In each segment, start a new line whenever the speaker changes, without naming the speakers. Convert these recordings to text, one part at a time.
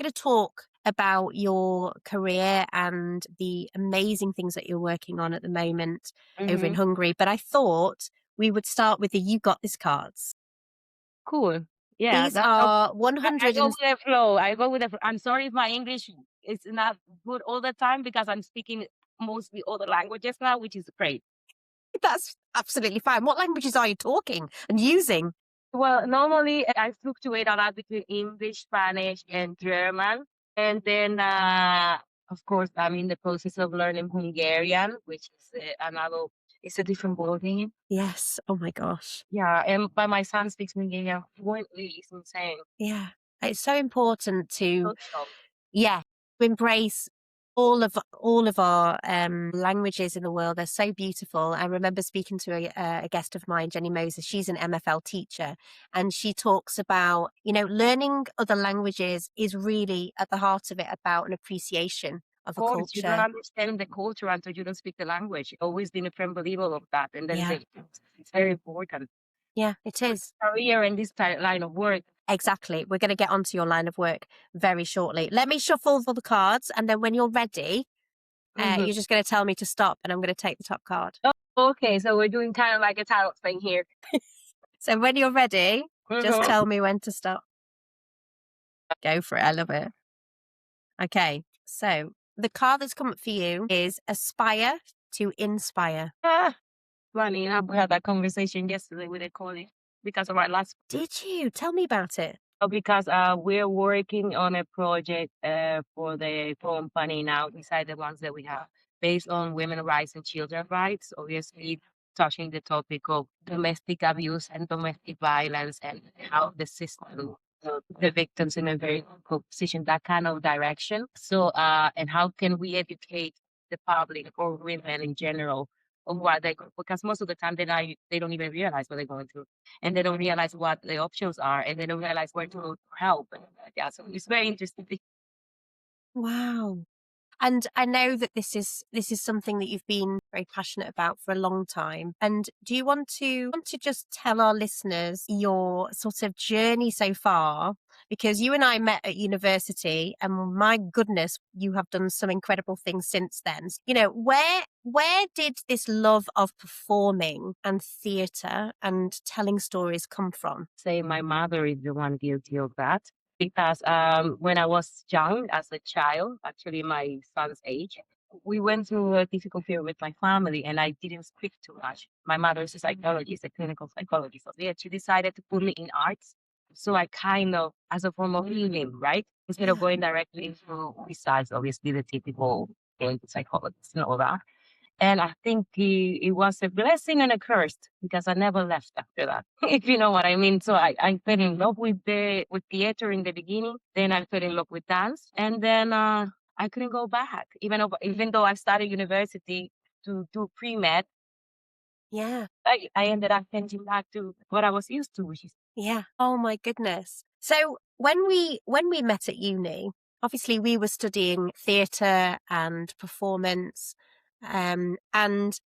going to talk about your career and the amazing things that you're working on at the moment over in
Mm-hmm.
Hungary. But I thought we would start with the You Got This cards.
Cool. Yeah,
These
that
are
I
100
go
and
with the flow. I go with the flow. I'm sorry if my English is not good all the time because I'm speaking mostly other languages now, which is great.
that's absolutely fine. What languages are you talking and using?
Well, normally I fluctuate a lot between English, Spanish, and German. And then, of course, I'm in the process of learning Hungarian, which is it's a different ballgame.
Yes. Oh my gosh.
Yeah, and but my son speaks Hungarian fluently. It's insane.
Yeah. It's so important to,
Social.
yeah, to embrace all of our languages in the world. They're so beautiful. I remember speaking to a guest of mine, Jenny Moses. She's an MFL teacher, and she talks about, learning other languages is really at the heart of it about an appreciation of a
Course, you don't
culture.
understand the culture until you don't speak the language. Always been a firm believer of that. And then
Yeah.
it's very important
Yeah, it
for
is.
career and this line of work.
Exactly. We're going to get onto your line of work very shortly. Let me shuffle all the cards, and then when you're ready,
Mhm.
you're just going to tell me to stop, and I'm going to take the top card.
Oh, okay, so we're doing kind of like a title thing here.
So when you're ready, just
Mhm.
tell me when to stop. Go for it. I love it. Okay. So the card that's come up for you is Aspire to Inspire.
Ah, funny enough, we had that conversation yesterday with a colleague because of our last.
Did you? Tell me about it.
Because we're working on a project for the company now, beside the ones that we have, based on women's rights and children's rights, obviously touching the topic of domestic abuse and domestic violence and how the system, the victims in a very difficult position, that kind of direction. So, and how can we educate the public or women in general of what they, because most of the time they don't even realize what they're going through, and they don't realize what the options are, and they don't realize where to look for help. And, yeah, so it's very interesting.
Wow. And I know that this is something that you've been very passionate about for a long time. And do you want to just tell our listeners your sort of journey so far? Because you and I met at university, and my goodness, you have done some incredible things since then. Where did this love of performing and theatre and telling stories come from?
Say my mother is the one guilty of that because when I was young, as a child, actually my son's age, we went through a difficult period with my family, and I didn't speak too much. My mother is a psychologist, a clinical psychologist. So yeah, she decided to put me in arts. So I kind of, as a form of healing, right? Instead of
Yeah.
going directly into, besides obviously the typical going to psychologists and all that. And I think it was a blessing and a curse because I never left after that, if you know what I mean. So I fell in love with theater in the beginning. Then I fell in love with dance. And then I couldn't go back. Even though I started university to do pre-med,
Yeah.
I ended up changing back to what I was used to, which is
Yeah. Oh my goodness. So when we met at uni, obviously we were studying theatre and performance. And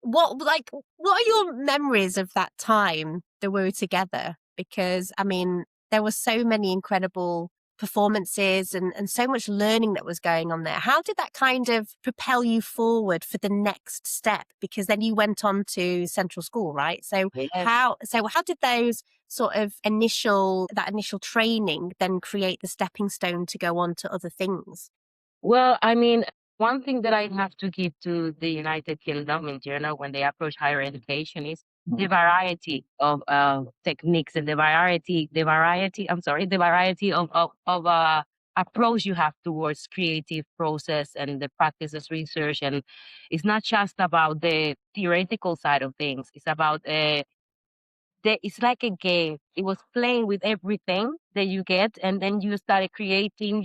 what are your memories of that time that we were together? Because I mean, there were so many incredible performances and so much learning that was going on there. How did that kind of propel you forward for the next step? Because then you went on to Central School, right? So
yes.
how did those sort of initial training then create the stepping stone to go on to other things?
Well, I mean, one thing that I have to give to the United Kingdom in general when they approach higher education is the variety of techniques and the variety of approach you have towards creative process and the practices research. And it's not just about the theoretical side of things. It's about it's like a game. It was playing with everything that you get, and then you started creating.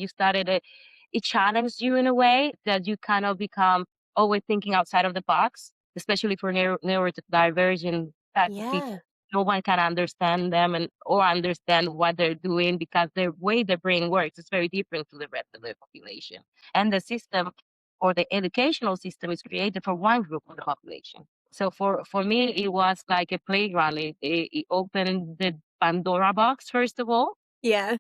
It challenged you in a way that you kind of become always thinking outside of the box, especially for neurodivergent type of
Yeah.
people. No one can understand them or understand what they're doing because the way the brain works is very different to the rest of the population. And the system or the educational system is created for one group of the population. So for me, it was like a playground. It opened the Pandora box, first of all.
Yeah.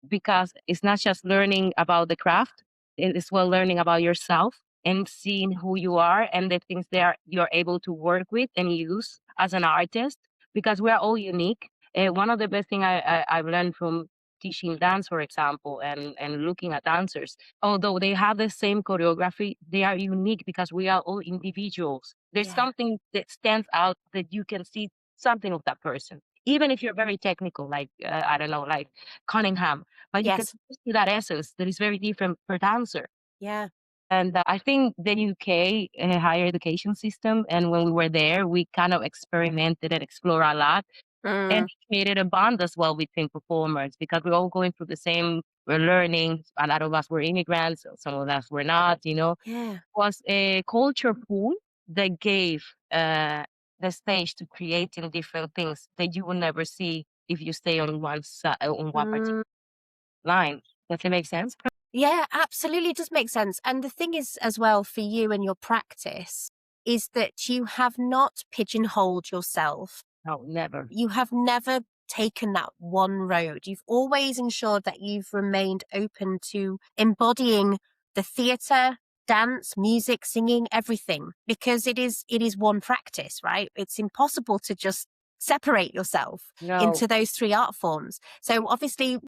because it's not just learning about the craft, it is well learning about yourself and seeing who you are and the things that you're able to work with and use as an artist, because we're all unique. One of the best thing I've learned from teaching dance, for example, and looking at dancers, although they have the same choreography, they are unique because we are all individuals. There's
Yeah.
something that stands out that you can see something of that person. Even if you're very technical, like I don't know, like Cunningham, but you can
Yes.
see that essence that is very different per dancer.
Yeah.
And I think the UK higher education system, and when we were there, we kind of experimented and explored a lot, and
Mm.
it created a bond as well between performers because we're all going through the same. We're learning. A lot of us were immigrants, some of us were not.
Yeah.
Was a culture pool that gave the stage to creating different things that you will never see if you stay on one side on one particular
Mm.
line. Does it make sense?
Yeah, absolutely does make sense. And the thing is, as well, for you and your practice, is that you have not pigeonholed yourself.
No, never.
You have never taken that one road. You've always ensured that you've remained open to embodying the theatre, dance, music, singing, everything, because it is one practice, right? It's impossible to just separate yourself
No.
into those three art forms. So obviously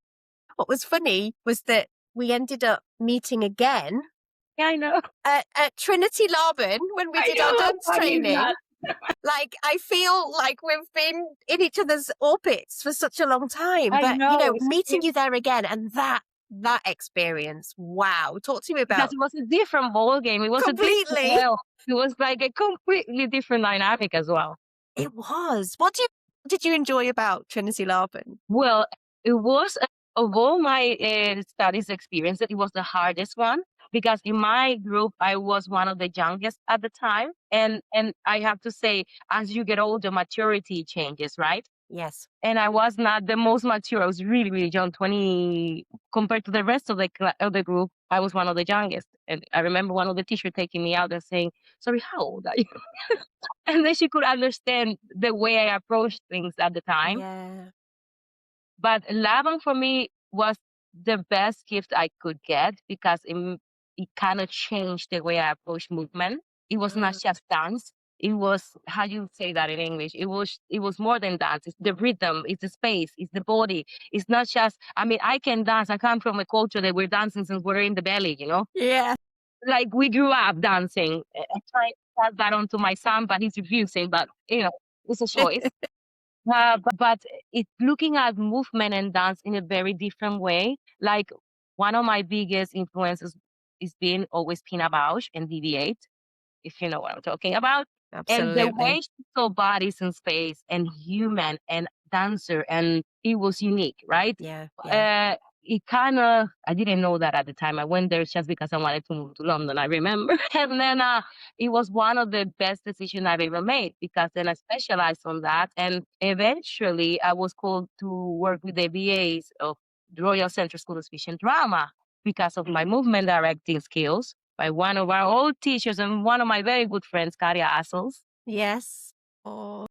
what was funny was that we ended up meeting again
Yeah, I know.
at Trinity Laban when we
I
did our
know. How
dance
funny is
training.
that?
Like, I feel like we've been in each other's orbits for such a long time.
I
But,
know.
meeting you there again and that experience, wow. Talk to me
Because
about
it was a different ball game. It was a different
completely.
well. It was like a completely different dynamic as well.
It was. What did you enjoy about Trinity Laban?
Well, it was of all my studies experience, it was the hardest one because in my group I was one of the youngest at the time, and I have to say, as you get older, maturity changes, right?
Yes.
And I was not the most mature. I was really, really young, 20 compared to the rest of of the group. I was one of the youngest, and I remember one of the teachers taking me out and saying, "Sorry, how old are you?" And then she could understand the way I approached things at the time.
Yeah.
But Laban for me was the best gift I could get because it kind of changed the way I approach movement. It was not
Mm.
just dance. It was how you say that in English. It was more than dance. It's the rhythm, it's the space, it's the body. It's not just I mean, I can dance. I come from a culture that we're dancing since we're in the belly.
Yeah.
Like we grew up dancing. I try to pass that on to my son, but he's refusing. But it's a choice. But it's looking at movement and dance in a very different way. Like one of my biggest influences is being always Pina Bausch and DV8, if you know what I'm talking about. And the
Absolutely.
way she saw bodies in space and human and dancer, and it was unique, right?
Yeah. Yeah.
Uh, it kind of, I didn't know that at the time. I went there just because I wanted to move to London, I remember. And then it was one of the best decisions I've ever made because then I specialized on that. And eventually I was called to work with the VAs of the Royal Central School of Speech and Drama because of my movement directing skills by one of our old teachers and one of my very good friends, Karia Assels.
Yes. Oh.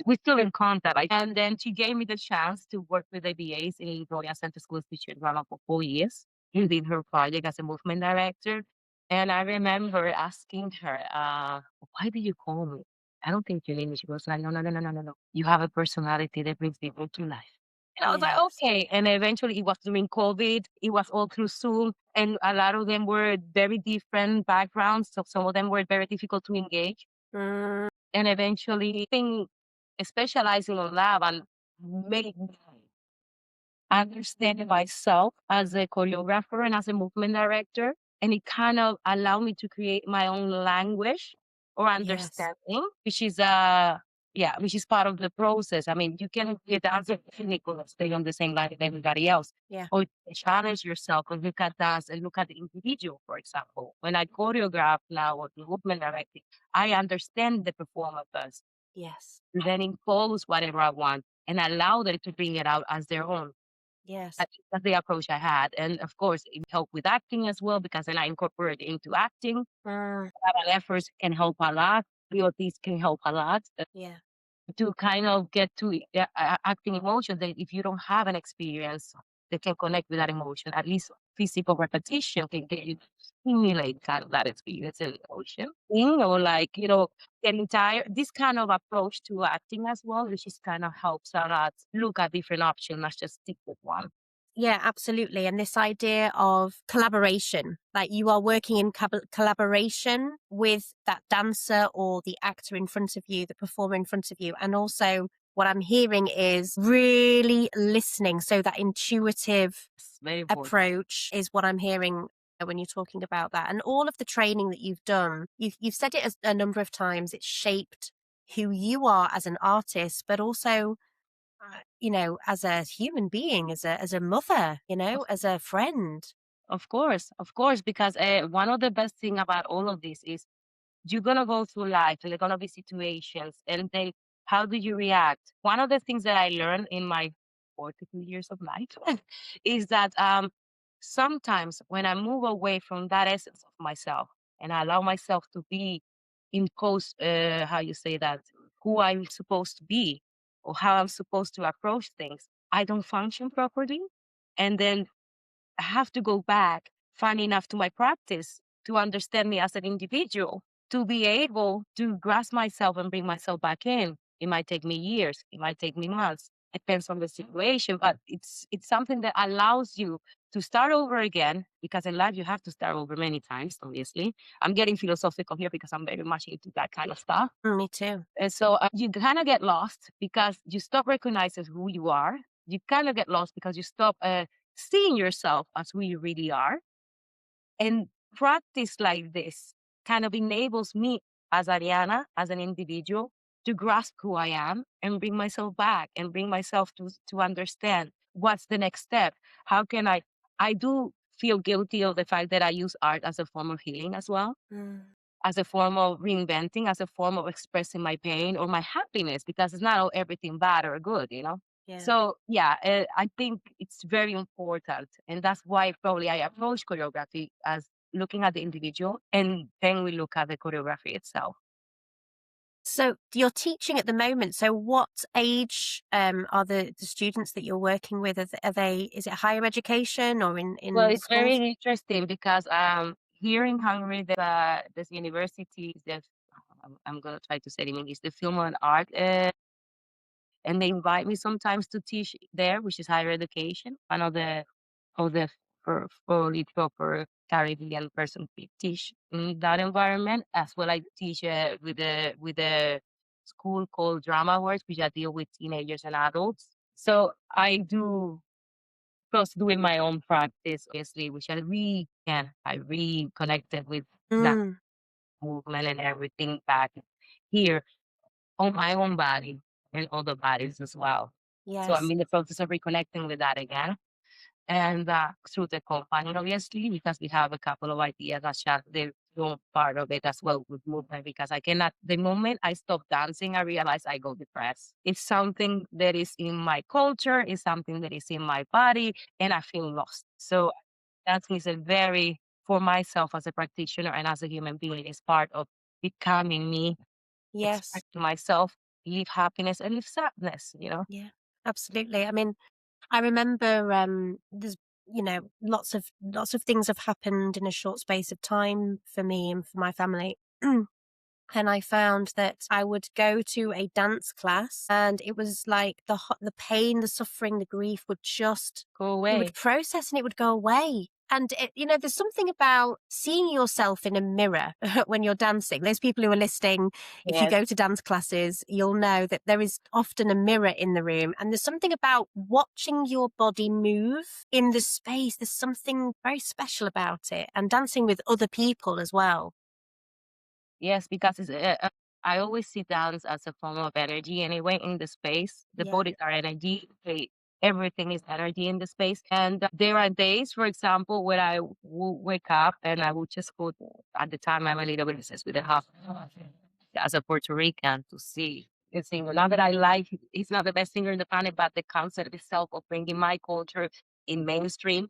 We're still in contact. And then she gave me the chance to work with the BAs in Royal Center School of Speech and Drama for 4 years. And did her project as a movement director. And I remember asking her, why did you call me? I don't think you need me. She was like, no, no, no, no, no, no, no. You have a personality that brings people to life. And I was like,
Yes.
okay. And eventually it was during COVID. It was all through Zoom. And a lot of them were very different backgrounds. So some of them were very difficult to engage.
Mm.
And eventually being specializing on lab and made me understand myself as a choreographer and as a movement director. And it kind of allowed me to create my own language or
Yes.
understanding, which is part of the process. I mean, you can be a dancer technical and stay on the same line as everybody else.
Yeah.
Or challenge yourself and look at dance and look at the individual, for example. When I choreograph now or do movement directing, I understand the performer first,
Yes.
then impose whatever I want and allow them to bring it out as their own.
Yes.
That's the approach I had. And of course, it helped with acting as well because then I incorporated into acting.
Mm.
Travel efforts can help a lot. POTs can help a lot
Yeah.
to kind of get to acting emotions that if you don't have an experience. they can connect with that emotion. At least physical repetition can get you to stimulate kind of that experience in the emotion. Or like, getting tired. This kind of approach to acting as well, which is kind of helps us look at different options, not just stick with one.
Yeah, absolutely. And this idea of collaboration, like you are working in collaboration with that dancer or the actor in front of you, the performer in front of you. And also, what I'm hearing is really listening. So, that intuitive
It's very important.
approach is what I'm hearing when you're talking about that. And all of the training that you've done, you've said it a number of times, it's shaped who you are as an artist, but also as a human being, as a mother, as a friend.
Of course, because one of the best thing about all of this is you're gonna go through life, and there are gonna be situations, and then how do you react? One of the things that I learned in my 42 years of life is that sometimes when I move away from that essence of myself and I allow myself to be impose, how you say that, who I'm supposed to be or how I'm supposed to approach things, I don't function properly, and then I have to go back, fun enough to my practice to understand me as an individual, to be able to grasp myself and bring myself back in. It might take me years, it might take me months. Depends on the situation, but it's something that allows you to start over again. Because in life you have to start over many times. Obviously, I'm getting philosophical here because I'm very much into that kind of stuff.
Me too.
And so you kind of get lost because you stop recognizing who you are. You kind of get lost because you stop seeing yourself as who you really are. And practice like this kind of enables me as Ariana, as an individual, to grasp who I am and bring myself back and bring myself to understand what's the next step. How can I do feel guilty of the fact that I use art as a form of healing as well,
Mm,
as a form of reinventing, as a form of expressing my pain or my happiness, because it's not all everything bad or good.
yeah.
So yeah, I think it's very important, and that's why probably I approach choreography as looking at the individual, and then we look at the choreography itself.
So you're teaching at the moment. So what age are the students that you're working with? Is it higher education or
Well,
in
it's very
schools?
interesting because here in Hungary, this university is I'm gonna try to say it in English, the Film and Art and they invite me sometimes to teach there, which is higher education. One of the fully proper Caribbean person to teach in that environment. As well, I teach with a school called Drama Works, which I deal with teenagers and adults. So I do plus doing my own practice, obviously, which I really connected with that
Mm,
movement and everything back here on my own body and other bodies as well. So I'm
yes.
in the process of reconnecting with that again. And through the company, obviously, because we have a couple of ideas that shall they do part of it as well with movement. Because I cannot, the moment I stop dancing, I realize I go depressed. It's something that is in my culture, it's something that is in my body, and I feel lost. So dancing is a very, for myself as a practitioner and as a human being, is part of becoming me,
Yes.
expressing myself, leave happiness and leave sadness.
Yeah. Absolutely. I mean, I remember there's lots of things have happened in a short space of time for me and for my family. And I found that I would go to a dance class and it was like the pain, the suffering, the grief would just
Go
you would
away.
process and it would go away. And there's something about seeing yourself in a mirror when you're dancing. Those people who are listening, if you
Yes.
go to dance classes, you'll know that there is often a mirror in the room. And there's something about watching your body move in the space. There's something very special about it. And dancing with other people as well.
Yes, because I always see dance as a form of energy anyway in the space. The
Yeah.
bodies are energy. Everything is energy in the space. And there are days, for example, where I will wake up and I will just go at the time I'm a little bit obsessed with the half as a Puerto Rican to see the singer. Not that I like, he's not the best singer in the planet, but the concept itself of bringing my culture in mainstream,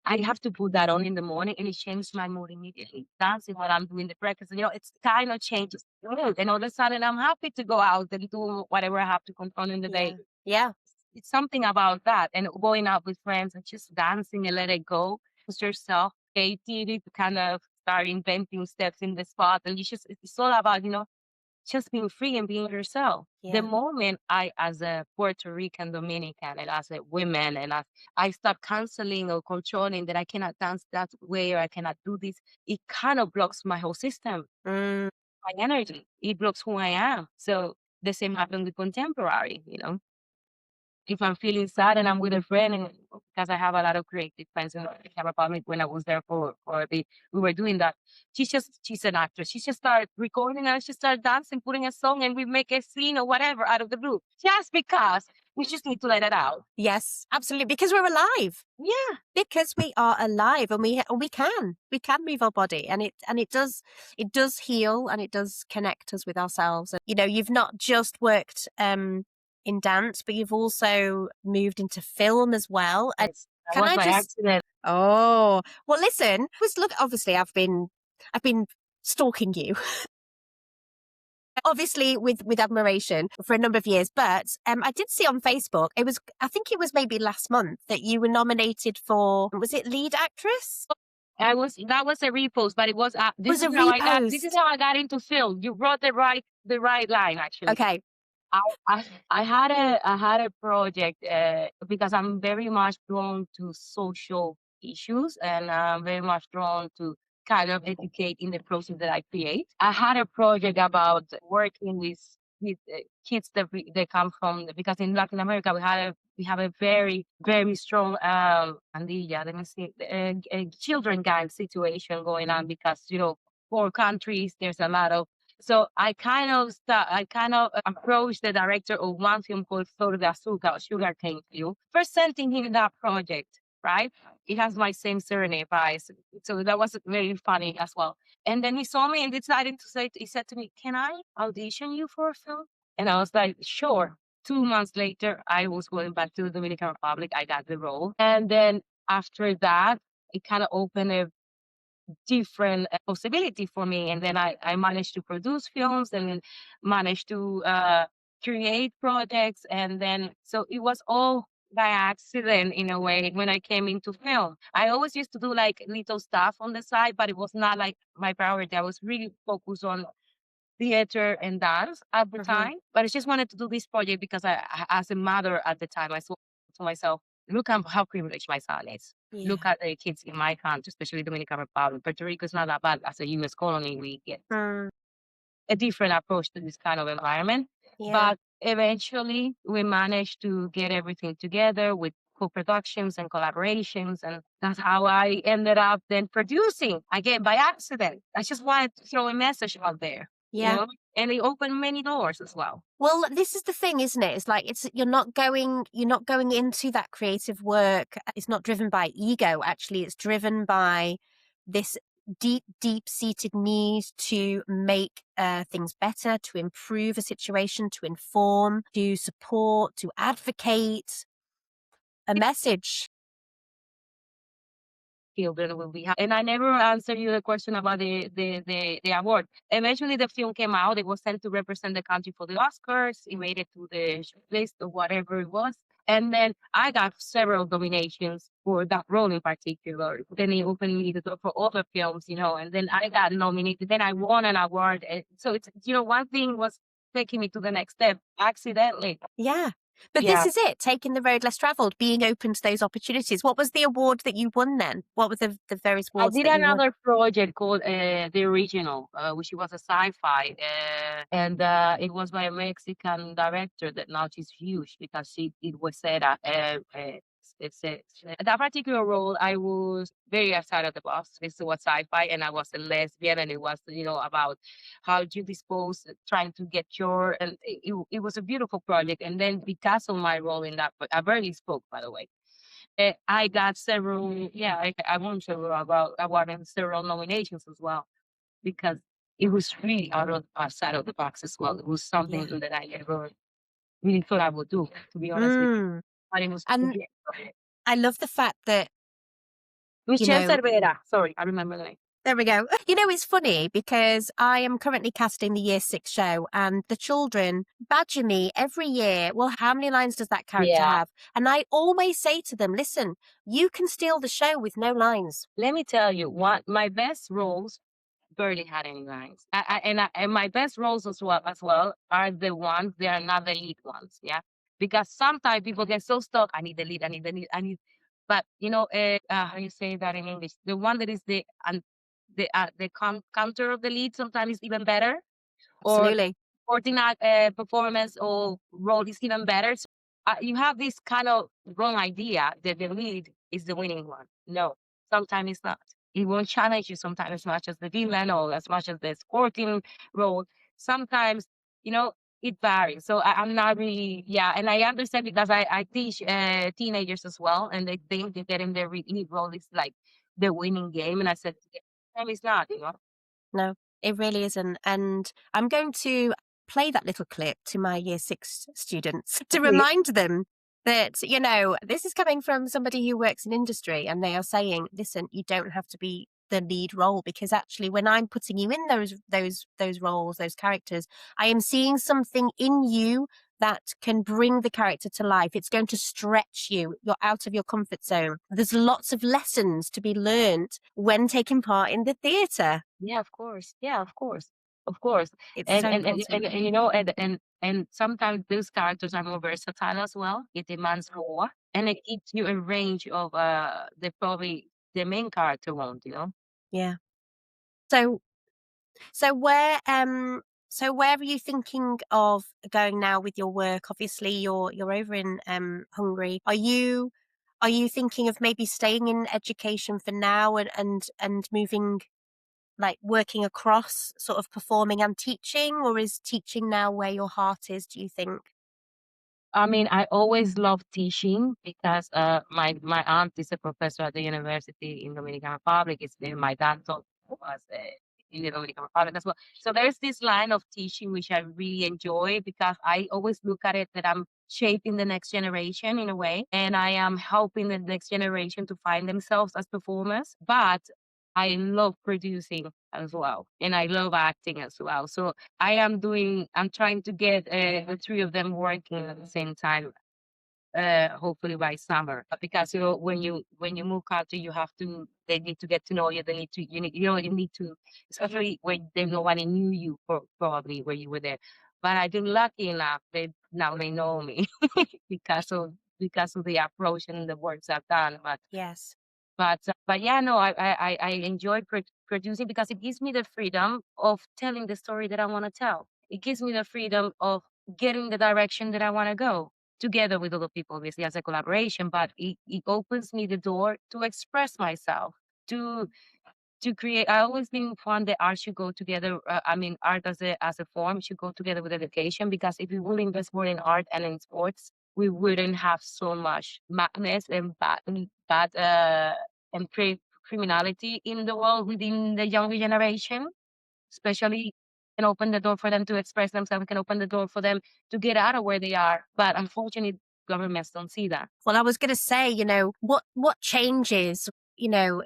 I have to put that on in the morning and it changes my mood immediately. Dancing while I'm doing the breakfast, it's kind of changes the mood. And all of a sudden I'm happy to go out and do whatever I have to confront in the day.
Yeah. Yeah.
it's something about that. And going out with friends and just dancing and let it go. Push yourself, creativity to kind of start inventing steps in the spot. And you just, it's all about, just being free and being yourself. The
Yeah.
moment I, as a Puerto Rican Dominican, and as a woman, and as I start canceling or controlling that I cannot dance that way or I cannot do this, it kind of blocks my whole system,
Mm.
my energy. It blocks who I am. So the same happened with contemporary. If I'm feeling sad and I'm with a friend, and because I have a lot of creative friends and I have a public when I was there for a bit, we were doing that. She's an actress. She just started recording and she started dancing, putting a song, and we make a scene or whatever out of the blue. Just because we just need to let it out.
Yes, absolutely. Because we're alive.
Yeah.
Because we are alive, and we can move our body, and it does heal, and it does connect us with ourselves. And you've not just worked in dance, but you've also moved into film as well. And
Yes. That
can
was
I
by
just
accident.
oh well, listen, was look, obviously I've been stalking you obviously with admiration for a number of years, but I did see on Facebook, I think it was maybe last month, that you were nominated for, was it lead actress?
That was a repost, but it was
It was a
this is
repost.
how I got into film. You brought the right line actually.
Okay.
I I had a project because I'm very much drawn to social issues and I'm very much drawn to kind of educate in the process that I create. I had a project about working with kids that come from, because in Latin America we have a very very strong pandilla, let me see, children gang situation going on, because poor countries, there's a lot of, so I kind of approached the director of one film called Flor de Azúcar, Sugarcane Film, presenting him that project, right? It has my same surname, Vice. So that was very funny as well. And then he saw me and decided he said to me, "Can I audition you for a film?" And I was like, "Sure." 2 months later, I was going back to the Dominican Republic. I got the role. And then after that, it kind of opened a different possibility for me. And then I managed to produce films and managed to create projects. And then, so it was all by accident in a way when I came into film. I always used to do like little stuff on the side, but it was not like my priority. I was really focused on theater and dance at the
Hmm.
time, but I just wanted to do this project because as a mother at the time, I saw to myself, look at how privileged my son is.
Yeah.
Look at the kids in my country, especially Dominican Republic. Puerto Rico is not that bad. As a U.S. colony, we get
Mm.
a different approach to this kind of environment.
Yeah.
But eventually, we managed to get everything together with co-productions and collaborations, and that's how I ended up then producing again by accident. I just wanted to throw a message out there, you
Yeah.
know, and it opened many doors as well.
Well, this is the thing, isn't it? It's like you're not going into that creative work. It's not driven by ego, actually. It's driven by this deep seated need to make things better, to improve a situation, to inform, to support, to advocate a message.
Children will be happy. And I never answered you the question about the award. Eventually, the film came out. It was sent to represent the country for the Oscars. It made it to the list or whatever it was. And then I got several nominations for that role in particular. Then he opened me the door for other films. And then I got nominated. Then I won an award. And so one thing was taking me to the next step accidentally.
Yeah. But this
Yeah.
is it, taking the road less traveled, being open to those opportunities. What was the award that you won then? What were the various
I
awards
did
that you won?
another project called The Original, which was a sci-fi, and it was by a Mexican director that now she's huge because it was set at that particular role. I was very outside of the box. This was sci-fi, and I was a lesbian, and it was about how you dispose trying to get your, and it was a beautiful project. And then because of my role in that, I barely spoke, by the way. I got several, yeah, I won several award and several nominations as well because it was really outside of the box as well. It was something
Yeah.
that I never really thought I would do, to be honest with you.
Mm.
But it was,
And I love the fact that, you
Michelle
know,
Cervera. Sorry, I remember the name.
There we go. You know, it's funny because I am currently casting the year six show, and the children badger me every year. Well, how many lines does that character
Yeah.
have? And I always say to them, listen, you can steal the show with no lines.
Let me tell you, what my best roles barely had any lines. And my best roles as well are the ones they are not the lead ones. Yeah, because sometimes people get so stuck. I need the lead. I need the lead. I need. But how you say that in English? The one that is the counter of the lead sometimes is even better, or
Absolutely.
coordinate performance or role is even better. So, you have this kind of wrong idea that the lead is the winning one. No, sometimes it's not. It won't challenge you sometimes as much as the villain or as much as the supporting role. Sometimes, you know, it varies. So I'm not really, yeah. And I understand because I teach teenagers as well, and they think that getting their lead role is like the winning game. And I said, "No, it's not.
No, it really isn't. And I'm going to play that little clip to my year six students to
Okay.
remind them that, you know, this is coming from somebody who works in industry and they are saying, listen, you don't have to be the lead role because actually when I'm putting you in those roles, those characters, I am seeing something in you that can bring the character to life. It's going to stretch you. You're out of your comfort zone. There's lots of lessons to be learned when taking part in the theatre.
Yeah, of course. Yeah, of course. Of course.
It's
And
so
and and,
important.
and, and you know, and sometimes those characters are more versatile as well. It demands more. And it gives you a range of the probably the main character won't.
Yeah. So so where are you thinking of going now with your work? Obviously you're over in Hungary. Are you thinking of maybe staying in education for now and moving, like working across sort of performing and teaching, or is teaching now where your heart is, do you think?
I mean, I always loved teaching because my aunt is a professor at the university in Dominican Republic. My dad taught us in the Dominican Republic as well. So there's this line of teaching which I really enjoy because I always look at it that I'm shaping the next generation in a way, and I am helping the next generation to find themselves as performers. But I love producing as well, and I love acting as well. So I'm trying to get the three of them working at the same time, hopefully by summer. Because when you move country, they need to get to know you. They need to, you need to, especially when nobody knew you probably where you were there. But I've been lucky enough that now they know me because of the approach and the works I've done.
Yes.
But yeah, no, I enjoy producing because it gives me the freedom of telling the story that I want to tell. It gives me the freedom of getting the direction that I want to go together with other people, obviously as a collaboration. But it opens me the door to express myself, to to create. I always been fond that art should go together. I mean, art as a form should go together with education because if we will invest more in art and in sports, we wouldn't have so much madness and criminality in the world within the younger generation. Especially, can open the door for them to express themselves. Can open the door for them to get out of where they are. But unfortunately, governments don't see that.
Well, I was going to say, what changes,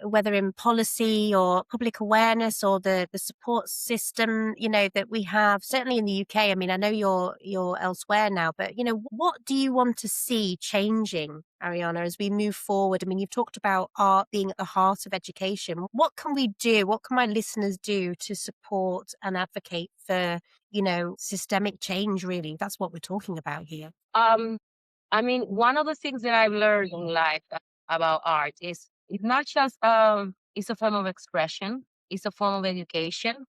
whether in policy or public awareness or the support system, that we have, certainly in the UK. I mean, I know you're elsewhere now, but what do you want to see changing, Ariana, as we move forward? I mean, you've talked about art being at the heart of education. What can we do? What can my listeners do to support and advocate for, systemic change, really? That's what we're talking about here.
Um, I mean, one of the things that I've learned in life about art is it's not just it's a form of expression, it's a form of education,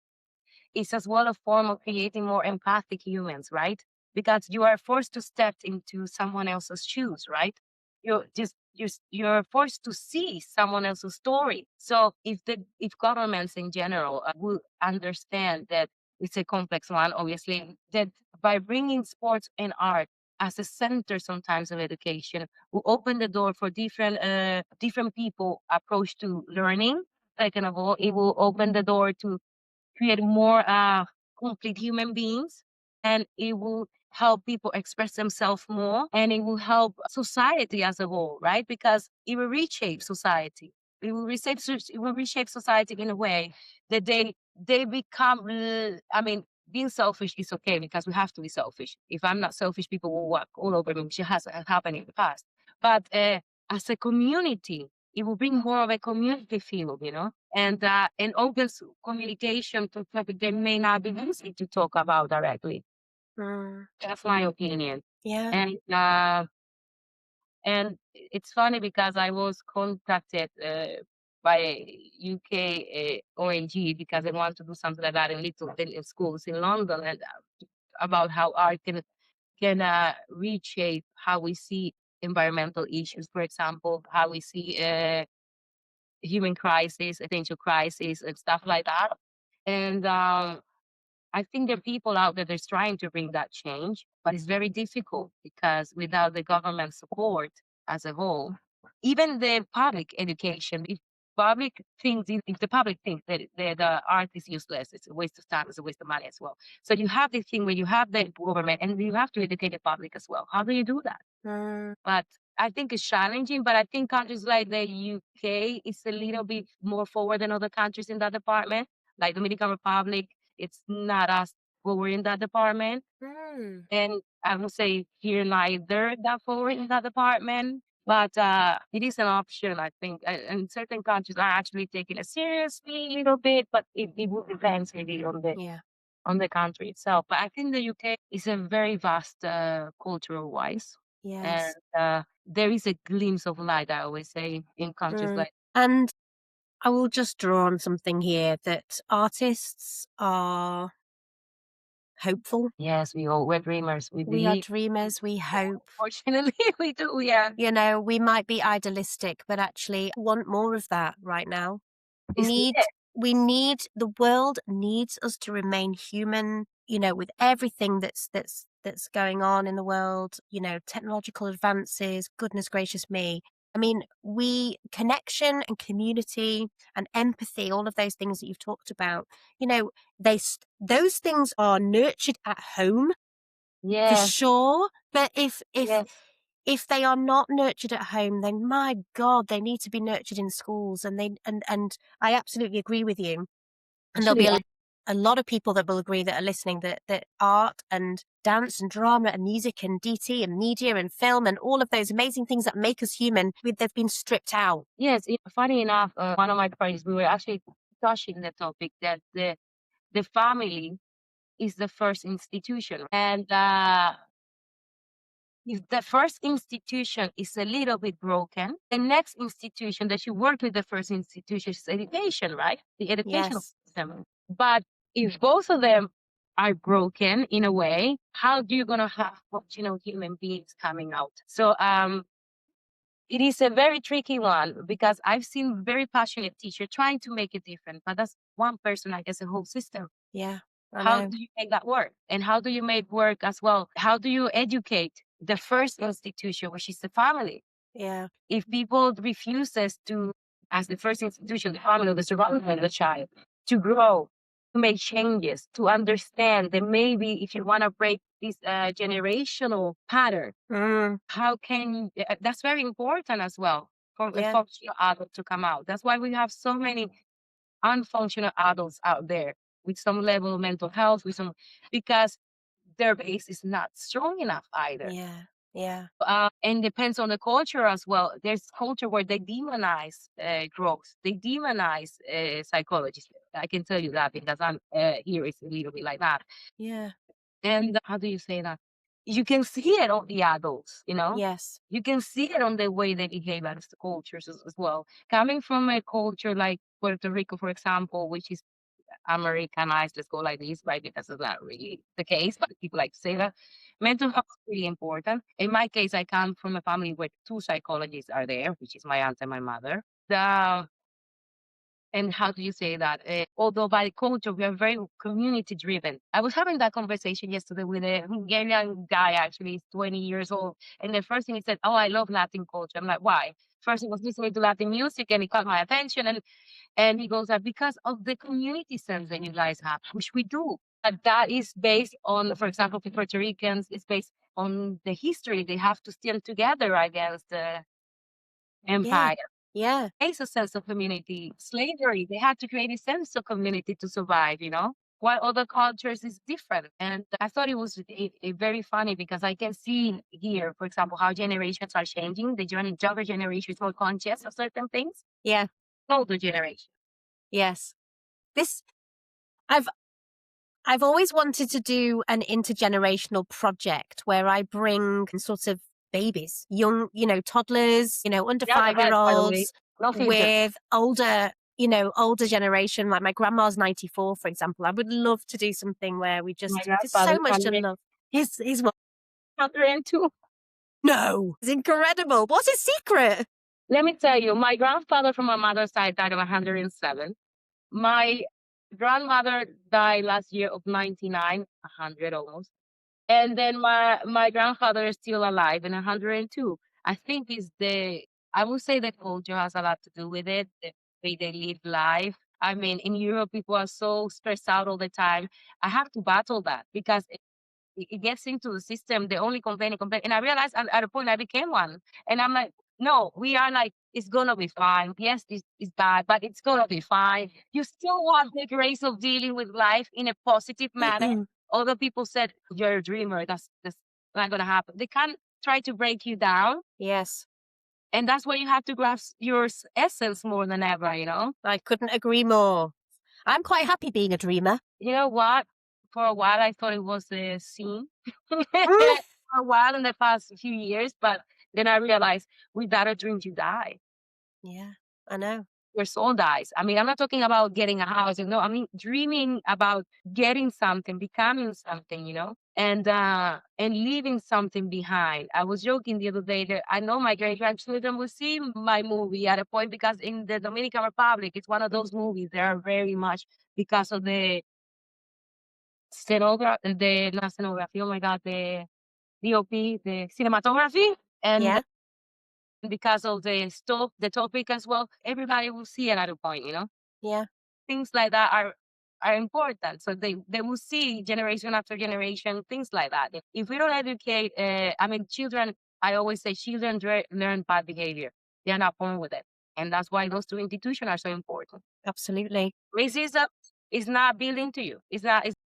it's as well a form of creating more empathic humans, right? Because you are forced to step into someone else's shoes, right? You're forced to see someone else's story. So if governments in general will understand that it's a complex one, obviously, that by bringing sports and art as a center sometimes of education will open the door for different people approach to learning. Second of all, it will open the door to create more complete human beings, and it will help people express themselves more, and it will help society as a whole, right? Because it will reshape society. it will reshape society in a way that they become. I mean, being selfish is okay because we have to be selfish. If I'm not selfish, people will walk all over me, which has happened in the past. But as a community, it will bring more of a community feel, and opens communication to topic they may not be easy to talk about directly.
Mm.
That's my opinion.
Yeah.
And it's funny because I was contacted by a UK ONG because they want to do something like that in schools in London, and about how art can reshape how we see environmental issues, for example, how we see human crisis, essential crisis, and stuff like that. And I think there are people out there that's trying to bring that change, but it's very difficult because without the government support as a whole, even the public education, if the public thinks that the art is useless, it's a waste of time, it's a waste of money as well. So you have this thing where you have the government and you have to educate the public as well. How do you do that?
Mm.
But I think it's challenging, but I think countries like the UK is a little bit more forward than other countries in that department. Like Dominican Republic, it's not as forward in that department.
Mm.
And I would say here neither that forward in that department. But it is an option, I think. And certain countries are actually taking it seriously a little bit, but it will depend really
Yeah.
on the country itself. But I think the UK is a very vast cultural wise, and
Yes.
there is a glimpse of light. I always say in countries
Mm.
like
And I will just draw on something here that artists are hopeful.
yes, we're dreamers. We
We are
believe.
dreamers. We hope.
Fortunately, we do. Yeah,
We might be idealistic, but actually want more of that right now.
it's needed.
The world needs us to remain human, with everything that's going on in the world, technological advances, goodness gracious me. I mean, we connection and community and empathy, all of those things that you've talked about, those things are nurtured at home for
Yes,
sure. But
yes.
if they are not nurtured at home, then my God, they need to be nurtured in schools. And I absolutely agree with you. And there'll be
Actually,
a lot of people that will agree that are listening that art and dance and drama and music and DT and media and film and all of those amazing things that make us human, they've been stripped out.
yes. Funny enough, one of my friends, we were actually touching the topic that the family is the first institution, and if the first institution is a little bit broken, the next institution that you work with the first institution is education, right? The educational
Yes.
system. But if both of them are broken in a way, how do you gonna have functional human beings coming out? So it is a very tricky one because I've seen very passionate teacher trying to make it different, but that's one person, I guess, a whole system.
Yeah, I
How
know.
do you make that work? And how do you make work as well? How do you educate the first institution, which is the family?
Yeah.
If people refuses to, as the first institution, the family, the surrounding of the child, to grow, to make changes, to understand that maybe if you want to break this generational pattern,
Mm,
how can you, that's very important as well for a
yeah.
functional adult to come out. That's why we have so many unfunctional adults out there with some level of mental health, because their base is not strong enough either.
Yeah. Yeah.
And depends on the culture as well. There's culture where they demonize growth, they demonize psychologists. I can tell you that because I'm here. It's a little bit like that.
Yeah.
And how do you say that? You can see it on the adults,
Yes.
You can see it on the way they behave as the cultures as well. Coming from a culture like Puerto Rico, for example, which is Americanized, let's go like this, right? Because it's not really the case, but people like to say that. Mental health is really important. In my case, I come from a family where two psychologists are there, which is my aunt and my mother. And how do you say that? Although by culture, we are very community driven. I was having that conversation yesterday with a Hungarian guy, actually, he's 20 years old. And the first thing he said, oh, I love Latin culture. I'm like, why? First, he was listening to Latin music and he caught my attention. And he goes, because of the community sense that you guys have, which we do. But that is based on, for example, for Puerto Ricans, it's based on the history. They have to stand together against the
Yeah.
empire.
Yeah.
It's a sense of community. Slavery, they had to create a sense of community to survive, you know? While other cultures is different. And I thought it was a very funny because I can see here, for example, how generations are changing. The younger generation is more conscious of certain things.
Yeah.
Older generation.
Yes. This I've I've always wanted to do an intergenerational project where I bring sort of babies, young, toddlers, under
Yeah, the best, by the way.
five-year-olds
No filter.
with older generation. Like my grandma's 94, for example. I would love to do something where
My
there's so
grandfather's
much to
100,
love. He's what?
102.
No. It's incredible. What's his secret?
Let me tell you, my grandfather from my mother's side died of 107. My grandmother died last year of 99, 100 almost. And then my grandfather is still alive and 102. I think I would say the culture has a lot to do with it, the way they live life. I mean, in Europe, people are so stressed out all the time. I have to battle that because it gets into the system. They only complain and complain. And I realized at a point I became one. And I'm like, no, we are like, it's gonna be fine. Yes, this is bad, but it's gonna be fine. You still want the grace of dealing with life in a positive manner. Other people said, you're a dreamer. That's not gonna happen. They can't try to break you down.
Yes.
And that's why you have to grasp your essence more than ever, you know?
I couldn't agree more. I'm quite happy being a dreamer.
You know what? For a while, I thought it was a scene.
Mm.
For a while in the past few years, but then I realized without a dream, you die.
Yeah, I know.
Your soul dies. I mean, I'm not talking about getting a house. No, I mean dreaming about getting something, becoming something, you know, and leaving something behind. I was joking the other day that I know my great grandchildren will see my movie at a point because in the Dominican Republic, it's one of those movies that are very much because of the not scenography, oh my God, the DOP, the cinematography, and
Yeah,
because of the topic as well, everybody will see it at a point, you know?
yeah,
Things like that are important. So they will see generation after generation, things like that. If we don't educate, I mean, children, I always say children learn bad behavior. They're not born with it. And that's why those two institutions are so important.
absolutely.
Racism is not built into you. It's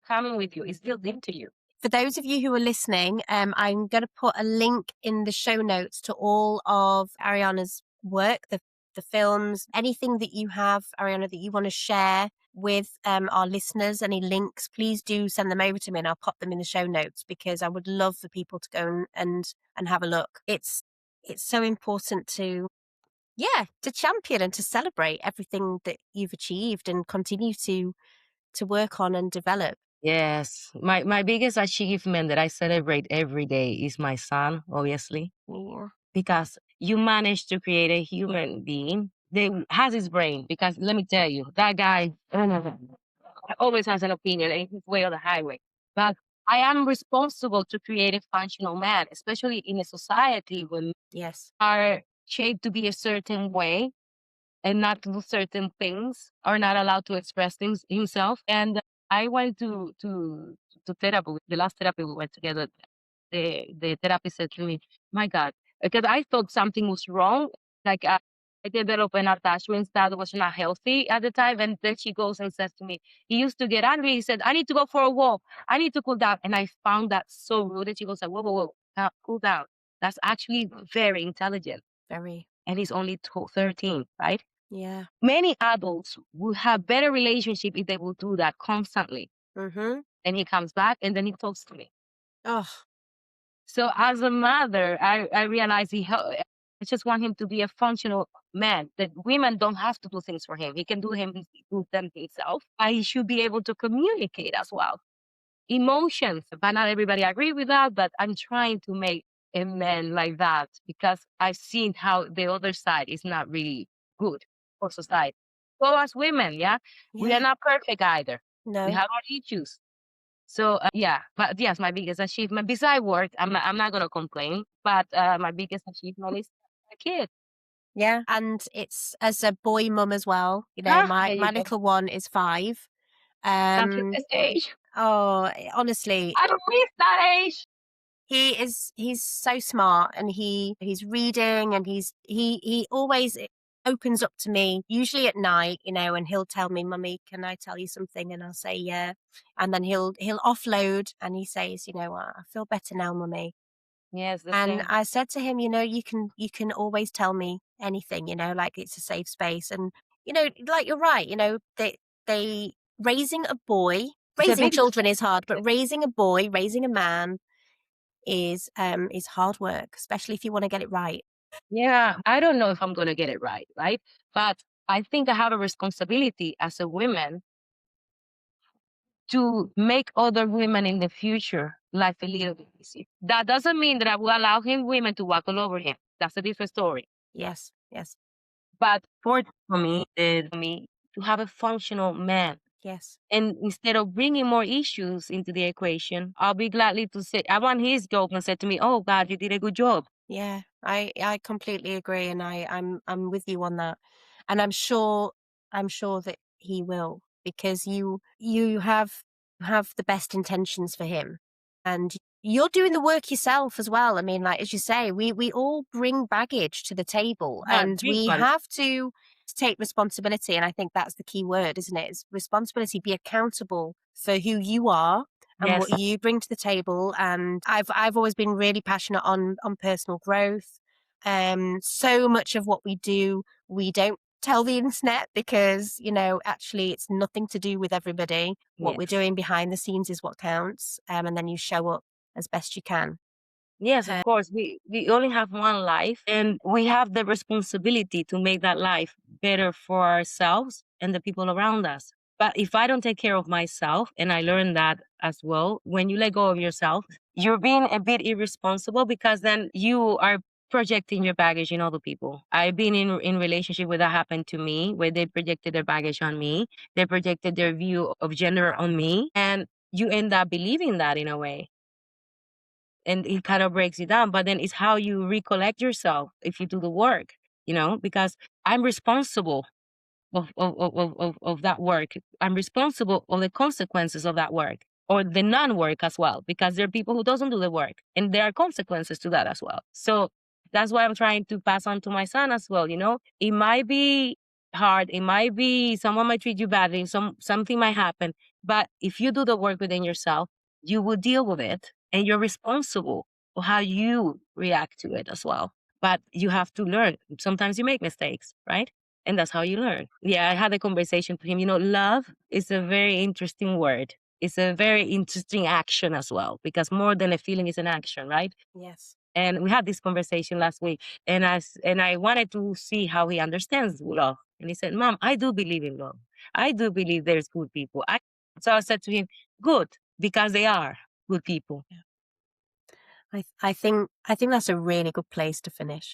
coming with you. It's built into you.
For those of you who are listening, I'm going to put a link in the show notes to all of Ariana's work, the films, anything that you have, Ariana, that you want to share with our listeners, any links, please do send them over to me and I'll pop them in the show notes because I would love for people to go and have a look. It's so important to champion and to celebrate everything that you've achieved and continue to work on and develop.
Yes. My biggest achievement that I celebrate every day is my son, obviously,
Yeah.
because you managed to create a human being that has his brain. Because let me tell you, that guy always has an opinion and his way or the highway. But I am responsible to create a functional man, especially in a society when
Yes.
are shaped to be a certain way and not to do certain things or not allowed to express things himself. And I went to therapy. The last therapy we went together, the therapist said to me, "My God," because I thought something was wrong. Like I developed an attachment that was not healthy at the time. And then she goes and says to me, "He used to get angry. He said, I need to go for a walk. I need to cool down." And I found that so rude. And she goes like, "Whoa, whoa, whoa, cool down. That's actually very intelligent."
Very.
And he's only 13, right?
Yeah.
Many adults will have better relationship if they will do that constantly.
Mm-hmm.
And he comes back and then he talks to me.
Oh,
So as a mother, I realize I just want him to be a functional man. That women don't have to do things for him. He can do them himself. I should be able to communicate as well. Emotions, but not everybody agree with that. But I'm trying to make a man like that because I've seen how the other side is not really good for society. So as women, yeah, we are
yeah.
not perfect either. We
No.
have our issues. So yeah, but yes, my biggest achievement besides work, I'm not gonna complain. But my biggest achievement is a kid.
Yeah. And it's as a boy mum as well.
Ah,
My
there you
my
go.
little one is 5.
That's
Um,
the age.
honestly,
I don't miss that age.
he's so smart and he's reading and he always opens up to me usually at night, and he'll tell me, "Mummy, can I tell you something?" And I'll say, "Yeah." And then he'll offload and he says, "I feel better now, Mummy."
Yes, the
And
same.
I said to him, "You can always tell me anything, like it's a safe space." And like you're right, they raising a boy,
It's a
raising
big
children is hard, but raising a boy, raising a man is hard work, especially if you want to get it right.
yeah, I don't know if I'm gonna get it right, right? But I think I have a responsibility as a woman to make other women in the future life a little bit easier. That doesn't mean that I will allow him women to walk all over him. That's a different story.
Yes, yes,
But for me to have a functional man.
yes.
And instead of bringing more issues into the equation, I'll be gladly to say, I want his job and said to me, "Oh God, you did a good job."
Yeah, I completely agree, and I'm with you on that, and I'm sure that he will, because you have the best intentions for him, and you're doing the work yourself as well. I mean, like as you say, we all bring baggage to the table,
Yeah,
and
big
we
one.
have to take responsibility. And I think that's the key word, isn't it? It's responsibility. Be accountable for who you are and what
Yes,
you bring to the table. And I've always been really passionate on personal growth. So much of what we do, we don't tell the internet because, actually it's nothing to do with everybody. What we're
yes.
doing behind the scenes is what counts. And then you show up as best you can.
Yes, of
Uh,
course. We only have one life and we have the responsibility to make that life better for ourselves and the people around us. But if I don't take care of myself, and I learned that as well, when you let go of yourself, you're being a bit irresponsible because then you are projecting your baggage in other people. I've been in relationship where that happened to me, where they projected their baggage on me, they projected their view of gender on me, and you end up believing that in a way and it kind of breaks you down. But then it's how you recollect yourself if you do the work, because I'm responsible of that work. I'm responsible of the consequences of that work or the non-work as well, because there are people who doesn't do the work and there are consequences to that as well. So that's why I'm trying to pass on to my son as well. It might be hard. It might be someone might treat you badly. Something might happen. But if you do the work within yourself, you will deal with it and you're responsible for how you react to it as well. But you have to learn. Sometimes you make mistakes, right? And that's how you learn. Yeah, I had a conversation with him. Love is a very interesting word. It's a very interesting action as well, because more than a feeling is an action, right?
yes.
And we had this conversation last week, and I wanted to see how he understands love. And he said, "Mom, I do believe in love. I do believe there's good people." So I said to him, "Good, because they are good people."
I think that's a really good place to finish.